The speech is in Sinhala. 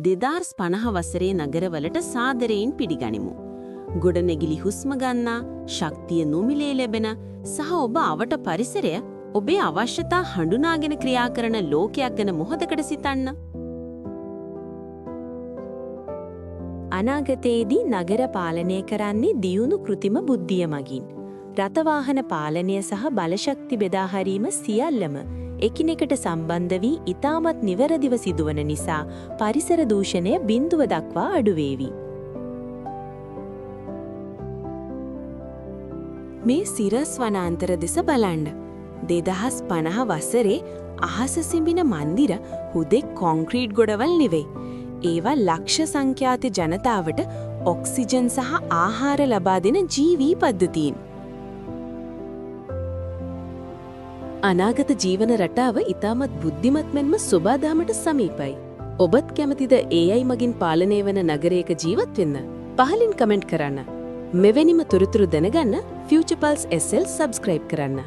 2050 වසරේ නගරවලට සාදරයෙන් පිළිගනිමු. ගොඩනැගිලි හුස්ම ගන්නා, ශක්තිය නොමිලේ ලැබෙන සහ ඔබ අවට පරිසරය ඔබේ අවශ්‍යතා හඳුනාගෙන ක්‍රියා කරන ලෝකයක් ගැන මොහොතකට සිතන්න. අනාගතයේදී නගර පාලනය කරන්නේ දියුණු කෘතිම බුද්ධිය මගින්. රථවාහන පාලනය සහ බලශක්ති බෙදා හැරීම සියල්ලම එකිනෙකට සම්බන්ධ වී ඉතාමත් නිවැරදිව සිදුවන නිසා පරිසර දූෂණය බිඳුව දක්වා අඩුවේවි. මේ සිරස් වනාන්තර දෙස බලන්න. 2050 වසරේ අහස සිඹින මන්දිර හුදෙක් කොන්ක්‍රීට් ගොඩවල් නෙවෙයි. ඒවා ලක්ෂ සංඛ්‍යාත ජනතාවට ඔක්සිජන් සහ ආහාර ලබා දෙන ජීවී පද්ධතීන්. අනාගත ජීවන රටාව ඉතාමත් බුද්ධිමත් මෙන්ම සොබාදහමට සමීපයි. ඔබත් කැමතිද AI මගින් පාලනය වන නගරයක ජීවත් වෙන්න? පහලින් කමෙන්ට් කරන්න. මෙවැනිම තොරතුරු දැනගන්න ෆියුචර් පල්ස් SL සබ්ස්ක්‍රයිබ් කරන්න.